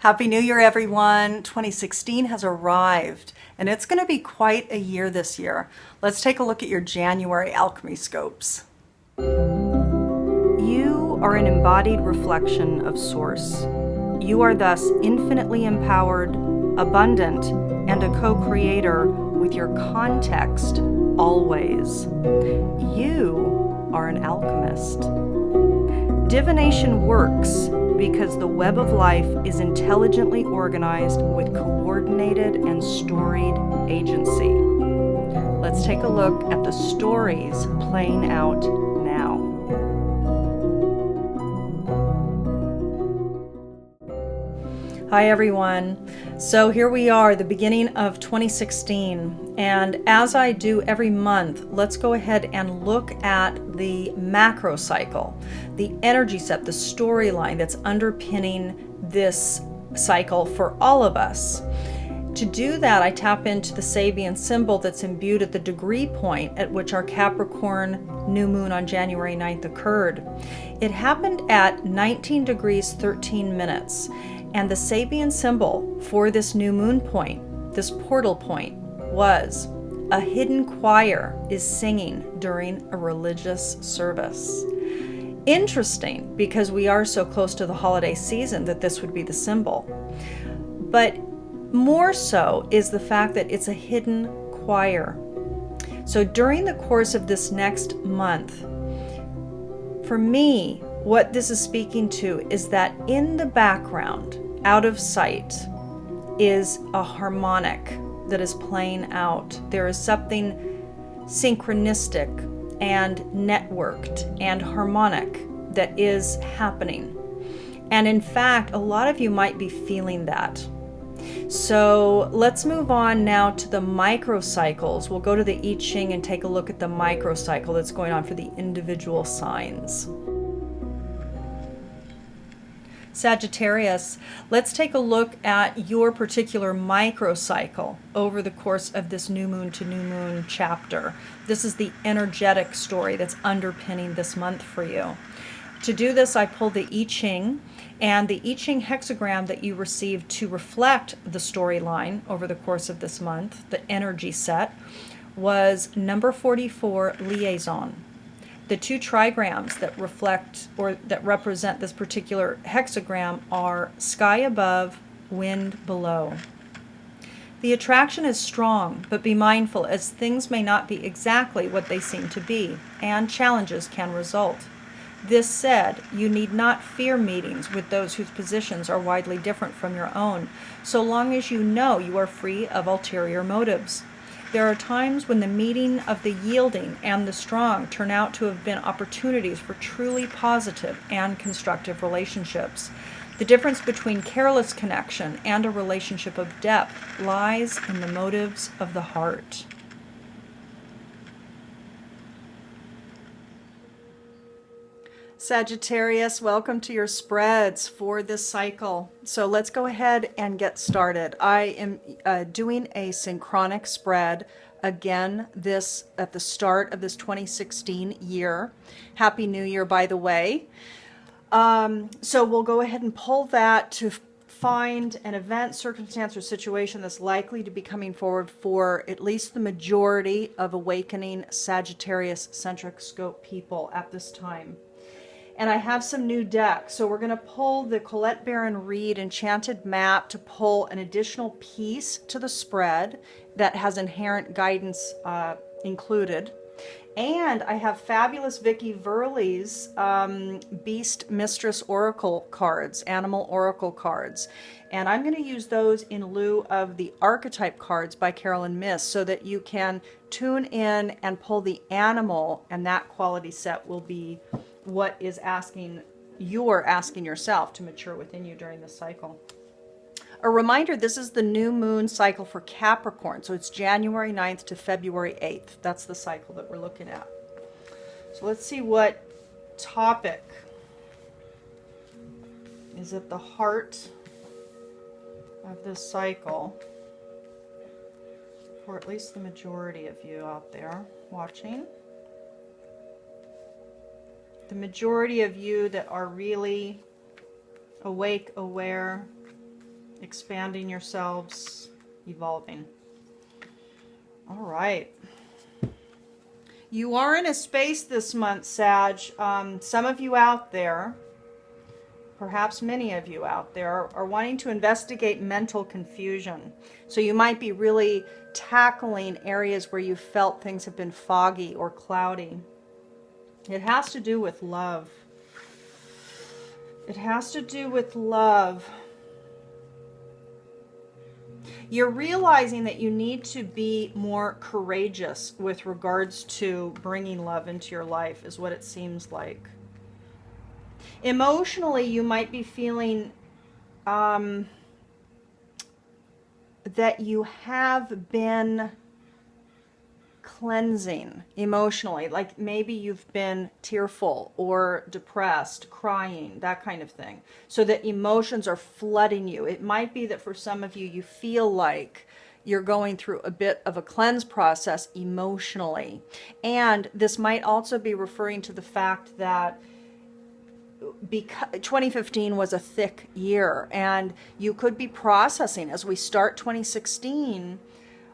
Happy New Year, everyone. 2016 has arrived, and it's going to be quite a year this year. Let's take a look at your January alchemy scopes. You are an embodied reflection of Source. You are thus infinitely empowered, abundant, and a co-creator with your context always. You are an alchemist. Divination works because the web of life is intelligently organized with coordinated and storied agency. Let's take a look at the stories playing out now. Hi everyone. So here we are, the beginning of 2016, and as I do every month, let's go ahead and look at the macro cycle, the energy set, the storyline that's underpinning this cycle for all of us. To do that, I tap into the Sabian symbol that's imbued at the degree point at which our Capricorn new moon on January 9th occurred. It happened at 19 degrees 13 minutes. And the Sabian symbol for this new moon point, this portal point, was a hidden choir is singing during a religious service. Interesting, because we are so close to the holiday season that this would be the symbol. But more so is the fact that it's a hidden choir. So during the course of this next month, for me, what this is speaking to is that in the background, out of sight, is a harmonic that is playing out. There is something synchronistic and networked and harmonic that is happening. And in fact, a lot of you might be feeling that. So let's move on now to the microcycles. We'll go to the I Ching and take a look at the microcycle that's going on for the individual signs. Sagittarius, let's take a look at your particular microcycle over the course of this new moon to new moon chapter. This is the energetic story that's underpinning this month for you. To do this, I pulled the I Ching, and the I Ching hexagram that you received to reflect the storyline over the course of this month, the energy set, was number 44, liaison. The two trigrams that reflect or that represent this particular hexagram are sky above, wind below. The attraction is strong, but be mindful as things may not be exactly what they seem to be, and challenges can result. This said, you need not fear meetings with those whose positions are widely different from your own, so long as you know you are free of ulterior motives. There are times when the meeting of the yielding and the strong turn out to have been opportunities for truly positive and constructive relationships. The difference between careless connection and a relationship of depth lies in the motives of the heart. Sagittarius, welcome to your spreads for this cycle. So let's go ahead and get started. I am doing a synchronic spread again this at the start of this 2016 year. Happy New Year, by the way. So we'll go ahead and pull that to find an event, circumstance, or situation that's likely to be coming forward for at least the majority of awakening Sagittarius-centric scope people at this time. And I have some new decks. So we're going to pull the Colette Baron Reed Enchanted Map to pull an additional piece to the spread that has inherent guidance included. And I have fabulous Vicki Verley's Beast Mistress Oracle cards, Animal Oracle cards. And I'm going to use those in lieu of the Archetype cards by Carolyn Miss so that you can tune in and pull the animal, and that quality set will be what is you're asking yourself to mature within you during this cycle. A reminder, this is the new moon cycle for Capricorn, so it's January 9th to February 8th. That's the cycle that we're looking at. So let's see what topic is at the heart of this cycle for at least the majority of you out there watching. The majority of you that are really awake, aware, expanding yourselves, evolving. All right. You are in a space this month, Sag. Some of you out there, perhaps many of you out there, are wanting to investigate mental confusion. So you might be really tackling areas where you felt things have been foggy or cloudy. It has to do with love. It has to do with love. You're realizing that you need to be more courageous with regards to bringing love into your life, is what it seems like. Emotionally, you might be feeling that you have been cleansing emotionally, like maybe you've been tearful or depressed, crying, that kind of thing, so that emotions are flooding you. It might be that for some of you, you feel like you're going through a bit of a cleanse process emotionally. And this might also be referring to the fact that because 2015 was a thick year, and you could be processing as we start 2016,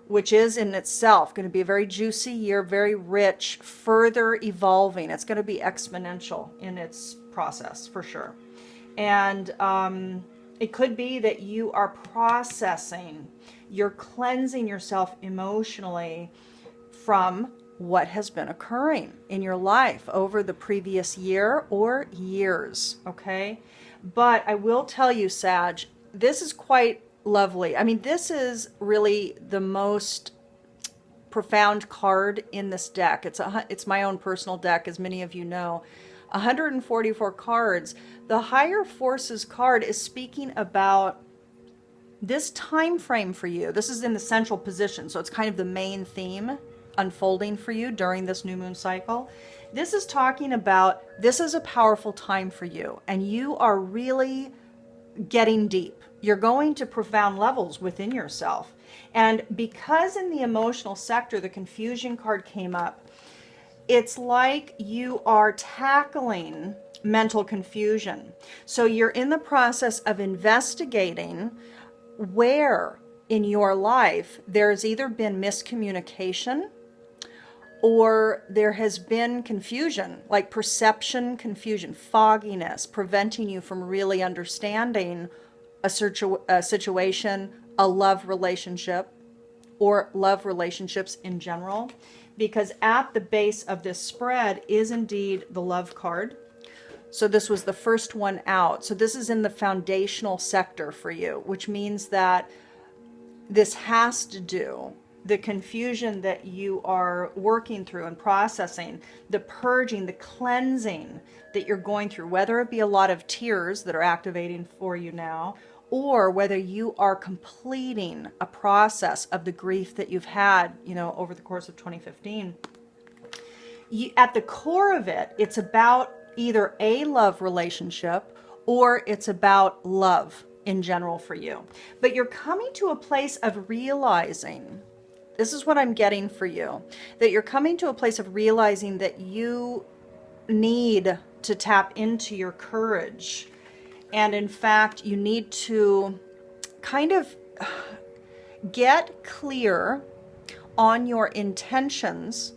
which is in itself going to be a very juicy year, very rich, further evolving. It's going to be exponential in its process for sure. And it could be that you are processing, you're cleansing yourself emotionally from what has been occurring in your life over the previous year or years, okay? But I will tell you, Sag, this is quite lovely. I mean, this is really the most profound card in this deck. It's my own personal deck, as many of you know. 144 cards. The Higher Forces card is speaking about this time frame for you. This is in the central position, so it's kind of the main theme unfolding for you during this new moon cycle. This is talking about, this is a powerful time for you, and you are really getting deep. You're going to profound levels within yourself. And because in the emotional sector, the confusion card came up, it's like you are tackling mental confusion. So you're in the process of investigating where in your life there's either been miscommunication or there has been confusion, like perception confusion, fogginess, preventing you from really understanding a situation, a love relationship, or love relationships in general. Because at the base of this spread is indeed the love card. So this was the first one out. So this is in the foundational sector for you, which means that this has to do, the confusion that you are working through and processing, the purging, the cleansing that you're going through, whether it be a lot of tears that are activating for you now, or whether you are completing a process of the grief that you've had, you know, over the course of 2015. At the core of it, it's about either a love relationship or it's about love in general for you. But you're coming to a place of realizing, this is what I'm getting for you, that you're coming to a place of realizing that you need to tap into your courage. And in fact, you need to kind of get clear on your intentions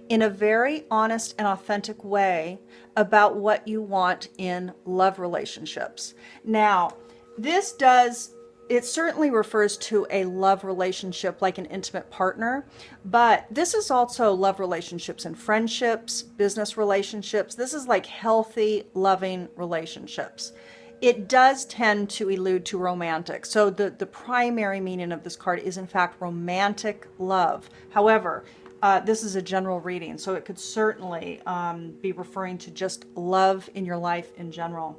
in a very honest and authentic way about what you want in love relationships. Now, it certainly refers to a love relationship like an intimate partner, but this is also love relationships and friendships, business relationships. This is like healthy, loving relationships. It does tend to allude to romantic. So the primary meaning of this card is in fact romantic love. However, this is a general reading, so it could certainly be referring to just love in your life in general.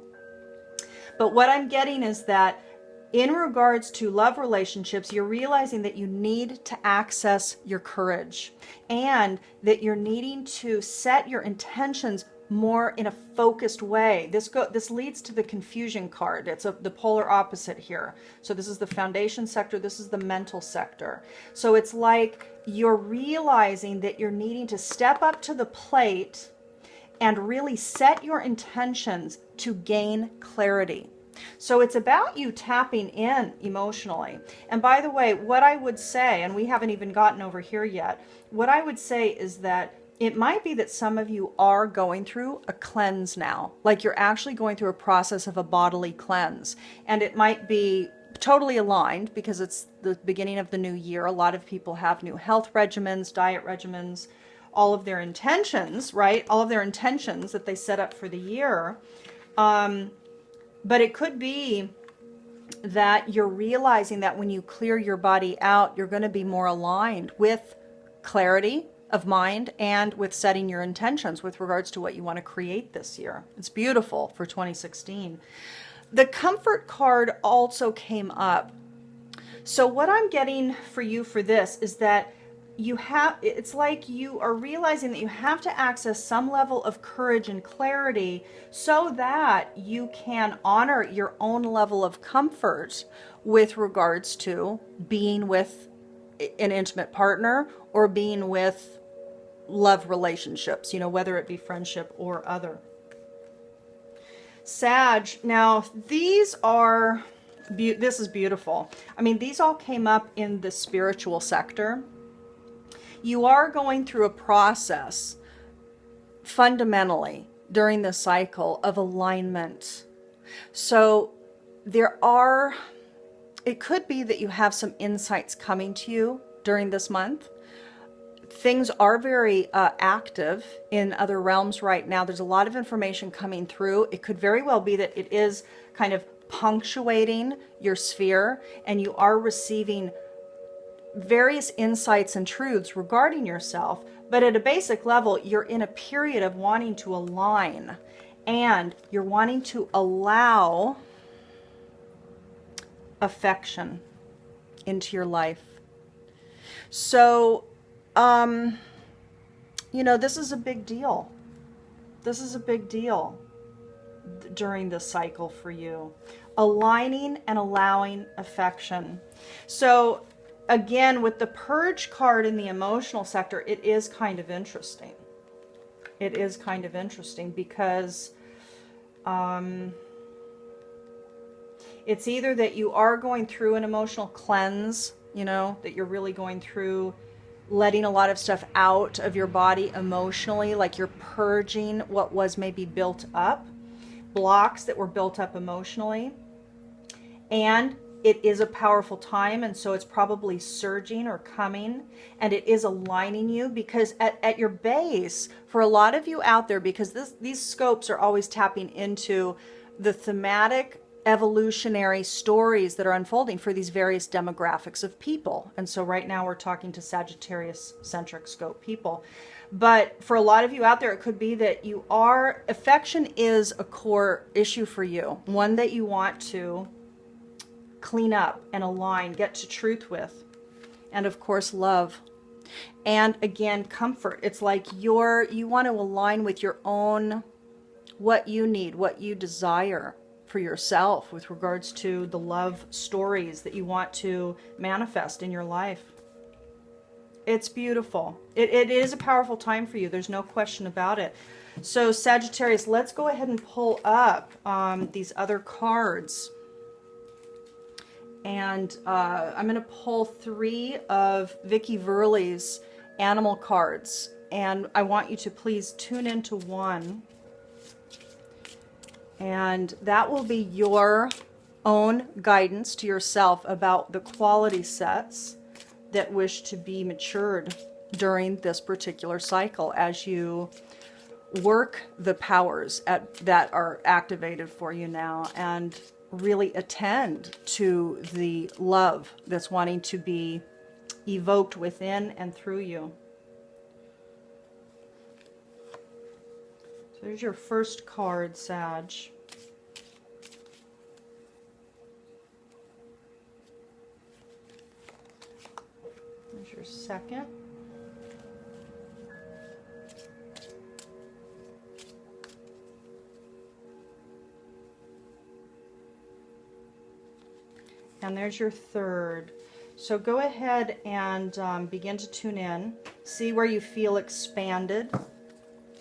But what I'm getting is that in regards to love relationships, you're realizing that you need to access your courage and that you're needing to set your intentions more in a focused way. This leads to the confusion card. It's the polar opposite here. So this is the foundation sector. This is the mental sector. So it's like you're realizing that you're needing to step up to the plate and really set your intentions to gain clarity. So it's about you tapping in emotionally. And by the way, what I would say, and we haven't even gotten over here yet, what I would say is that it might be that some of you are going through a cleanse now. Like you're actually going through a process of a bodily cleanse. And it might be totally aligned because it's the beginning of the new year. A lot of people have new health regimens, diet regimens, all of their intentions, right? All of their intentions that they set up for the year. But it could be that you're realizing that when you clear your body out, you're going to be more aligned with clarity of mind and with setting your intentions with regards to what you want to create this year. It's beautiful for 2016. The comfort card also came up. So what I'm getting for you for this is that it's like you are realizing that you have to access some level of courage and clarity so that you can honor your own level of comfort with regards to being with an intimate partner or being with love relationships, you know, whether it be friendship or other. Sag, now this is beautiful. I mean, these all came up in the spiritual sector. You are going through a process fundamentally during the cycle of alignment. So it could be that you have some insights coming to you during this month. Things are very active in other realms right now. There's a lot of information coming through. It could very well be that it is kind of punctuating your sphere and you are receiving various insights and truths regarding yourself, but at a basic level, you're in a period of wanting to align and you're wanting to allow affection into your life. So, you know, this is a big deal. This is a big deal during this cycle for you. Aligning and allowing affection. So, again, with the purge card in the emotional sector, it is kind of interesting. It is kind of interesting because it's either that you are going through an emotional cleanse, you know, that you're really going through letting a lot of stuff out of your body emotionally, like you're purging what was maybe built up, blocks that were built up emotionally. And it is a powerful time, and so it's probably surging or coming, and it is aligning you because at your base, for a lot of you out there, because these scopes are always tapping into the thematic evolutionary stories that are unfolding for these various demographics of people. And so right now we're talking to Sagittarius-centric scope people. But for a lot of you out there, it could be that affection is a core issue for you, one that you want to clean up and align, get to truth with. And of course, love. And again, comfort. It's like you want to align with your own, what you need, what you desire for yourself with regards to the love stories that you want to manifest in your life. It's beautiful. It is a powerful time for you. There's no question about it. So Sagittarius, let's go ahead and pull up these other cards. And I'm going to pull 3 of Vicky Verley's animal cards. And I want you to please tune into one. And that will be your own guidance to yourself about the quality sets that wish to be matured during this particular cycle as you work the powers that are activated for you now and really attend to the love that's wanting to be evoked within and through you. So there's your first card, Sag. There's your second. And there's your third. So go ahead and begin to tune in. See where you feel expanded.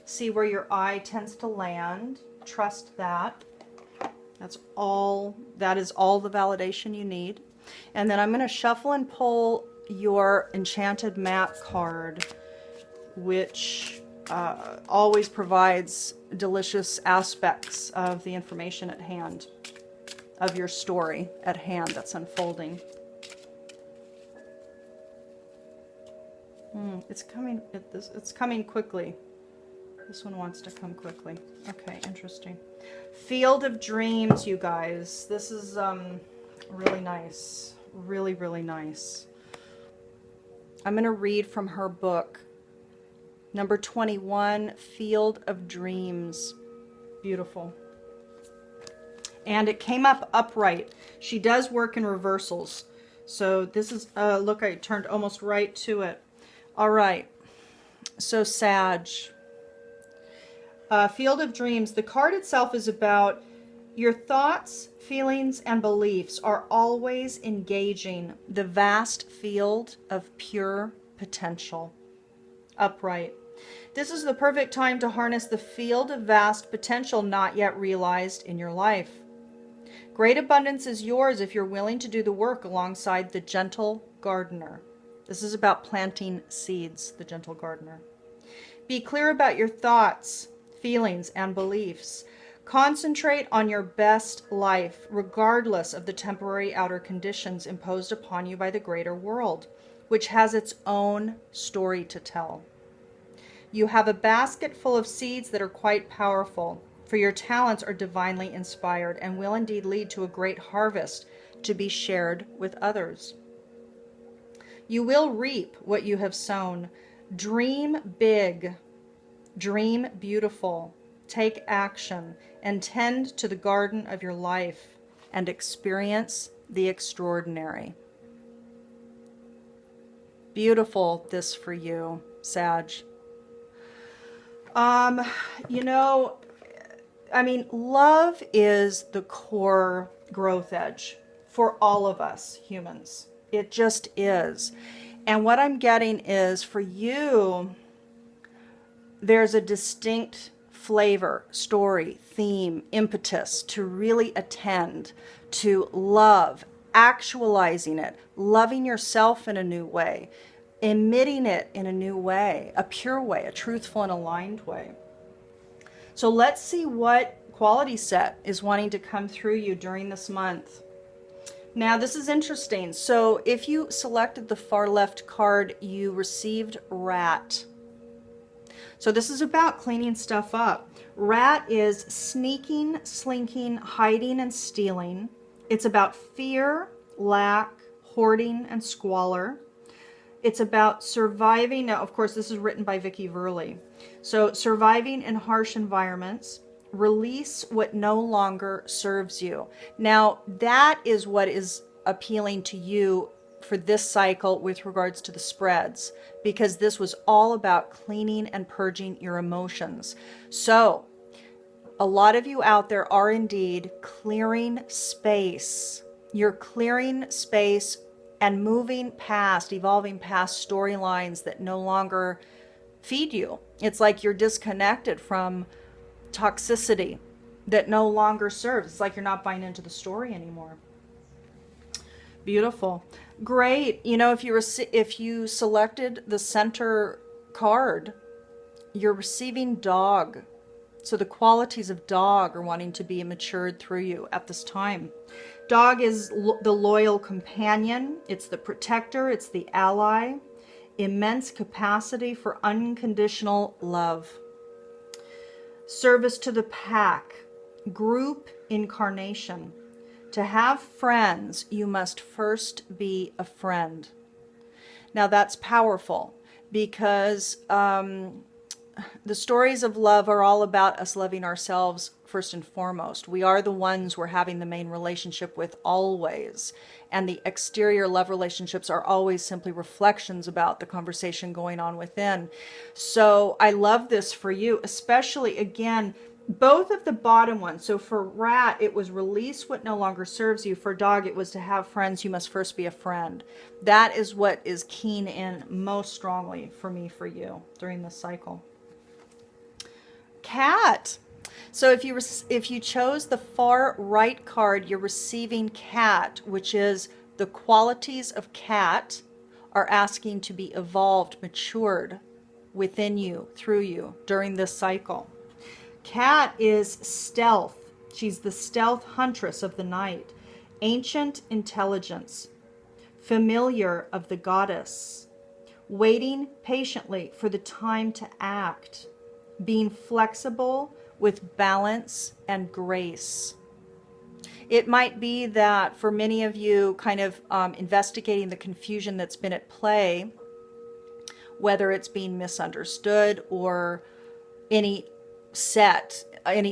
See where your eye tends to land. Trust that. That is all the validation you need. And then I'm going to shuffle and pull your Enchanted Map card, which always provides delicious aspects of the information at hand, of your story at hand that's unfolding. It's coming quickly. This one wants to come quickly. Okay, interesting. Field of Dreams, you guys. This is really nice. Really, really nice. I'm going to read from her book. Number 21, Field of Dreams. Beautiful. And it came up upright. She does work in reversals. So this is, look, I turned almost right to it. All right. So Sag. Field of Dreams. The card itself is about your thoughts, feelings, and beliefs are always engaging the vast field of pure potential. Upright. This is the perfect time to harness the field of vast potential not yet realized in your life. Great abundance is yours if you're willing to do the work alongside the gentle gardener. This is about planting seeds, the gentle gardener. Be clear about your thoughts, feelings, and beliefs. Concentrate on your best life, regardless of the temporary outer conditions imposed upon you by the greater world, which has its own story to tell. You have a basket full of seeds that are quite powerful, for your talents are divinely inspired and will indeed lead to a great harvest to be shared with others. You will reap what you have sown. Dream big, dream beautiful, take action, and tend to the garden of your life and experience the extraordinary. Beautiful, this for you, Sag. You know, I mean, love is the core growth edge for all of us humans. It just is. And what I'm getting is, for you, there's a distinct flavor, story, theme, impetus to really attend to love, actualizing it, loving yourself in a new way, emitting it in a new way, a pure way, a truthful and aligned way. So let's see what quality set is wanting to come through you during this month. Now, this is interesting. So if you selected the far left card, you received Rat. So this is about cleaning stuff up. Rat is sneaking, slinking, hiding, and stealing. It's about fear, lack, hoarding, and squalor. It's about surviving. Now, of course, this is written by Vicki Verley. So surviving in harsh environments. Release what no longer serves you. Now, that is what is appealing to you for this cycle with regards to the spreads, because this was all about cleaning and purging your emotions. So a lot of you out there are indeed clearing space. You're clearing space and moving past, evolving past storylines that no longer feed you. It's like you're disconnected from toxicity that no longer serves. It's like you're not buying into the story anymore. Beautiful. Great. You know, if you selected the center card, you're receiving Dog. So the qualities of Dog are wanting to be matured through you at this time. Dog is the loyal companion. It's the protector. It's the ally. Immense capacity for unconditional love. Service to the pack. Group incarnation. To have friends, you must first be a friend. Now that's powerful, because the stories of love are all about us loving ourselves first and foremost. We are the ones we're having the main relationship with always. And the exterior love relationships are always simply reflections about the conversation going on within. So I love this for you, especially, again, both of the bottom ones. So for Rat, it was release what no longer serves you. For Dog, it was to have friends, you must first be a friend. That is what is keen in most strongly for me, for you during this cycle. Cat. So if you chose the far right card, you're receiving cat, which is the qualities of cat are asking to be evolved, matured within you, through you, during this cycle. Cat is stealth. She's the stealth huntress of the night. Ancient intelligence. Familiar of the goddess. Waiting patiently for the time to act. Being flexible with balance and grace. It might be that for many of you, kind of investigating the confusion that's been at play, whether it's being misunderstood or any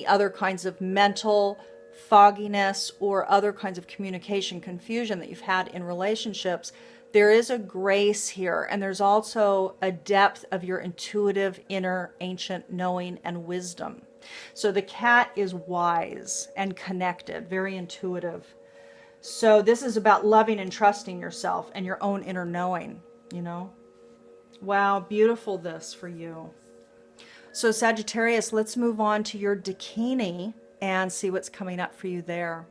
other kinds of mental fogginess or other kinds of communication confusion that you've had in relationships, there is a grace here, and there's also a depth of your intuitive inner ancient knowing and wisdom. So the cat is wise and connected, very intuitive. So this is about loving and trusting yourself and your own inner knowing, you know. Wow, beautiful this for you. So Sagittarius, let's move on to your Dakini and see what's coming up for you there.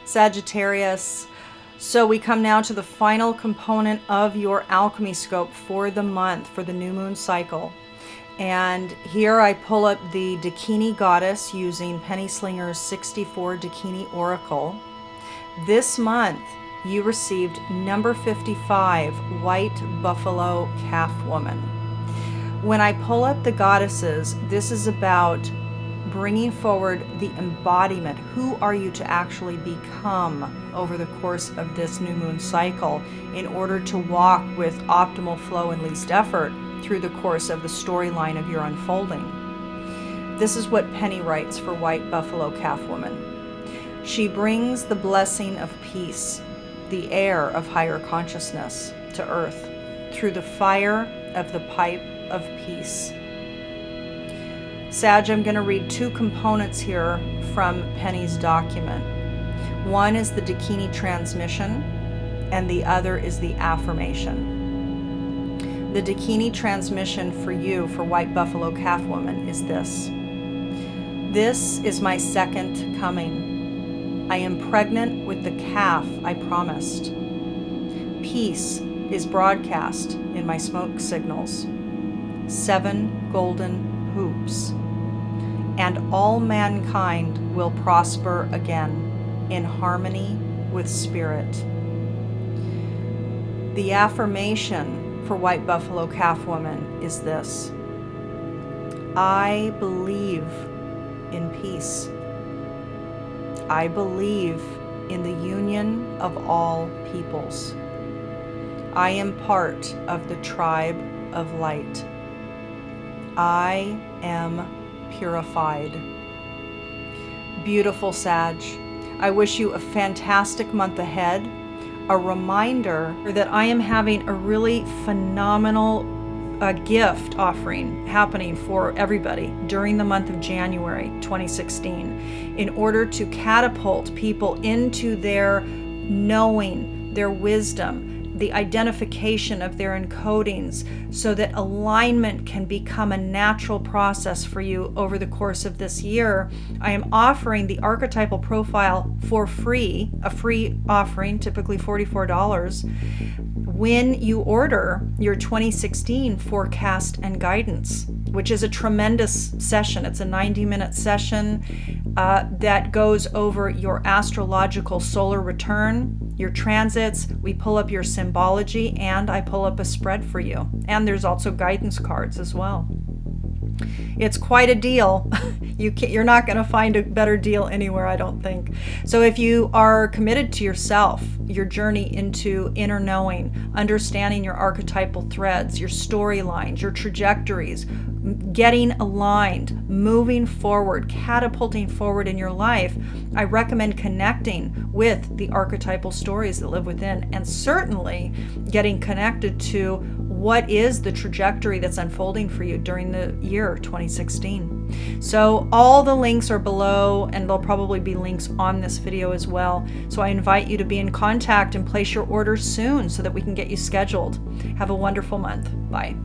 Sagittarius, so we come now to the final component of your alchemy scope for the month, for the new moon cycle. And here I pull up the Dakini Goddess using Penny Slinger's 64 Dakini Oracle. This month, you received number 55, White Buffalo Calf Woman. When I pull up the goddesses, this is about bringing forward the embodiment. Who are you to actually become over the course of this new moon cycle in order to walk with optimal flow and least effort through the course of the storyline of your unfolding? This is what Penny writes for White Buffalo Calf Woman. She brings the blessing of peace, the air of higher consciousness to earth through the fire of the pipe of peace. Sag, I'm going to read two components here from Penny's document. One is the Dakini transmission, and the other is the affirmation. The Dakini transmission for you, for White Buffalo Calf Woman, is this. This is my second coming. I am pregnant with the calf I promised. Peace is broadcast in my smoke signals. 7 golden hoops. And all mankind will prosper again in harmony with spirit. The affirmation for White Buffalo Calf Woman is this. I believe in peace. I believe in the union of all peoples. I am part of the tribe of light. I am purified. Beautiful Sag. I wish you a fantastic month ahead. A reminder that I am having a really phenomenal gift offering happening for everybody during the month of January 2016 in order to catapult people into their knowing, their wisdom, the identification of their encodings, so that alignment can become a natural process for you over the course of this year. I am offering the archetypal profile for free, a free offering, typically $44, when you order your 2016 forecast and guidance, which is a tremendous session. It's a 90-minute session that goes over your astrological solar return, your transits. We pull up your symbology, and I pull up a spread for you. And there's also guidance cards as well. It's quite a deal. You're not going to find a better deal anywhere, I don't think. So if you are committed to yourself, your journey into inner knowing, understanding your archetypal threads, your storylines, your trajectories, getting aligned, moving forward, catapulting forward in your life, I recommend connecting with the archetypal stories that live within, and certainly getting connected to what is the trajectory that's unfolding for you during the year 2016. So all the links are below, and there'll probably be links on this video as well. So I invite you to be in contact and place your orders soon so that we can get you scheduled. Have a wonderful month. Bye.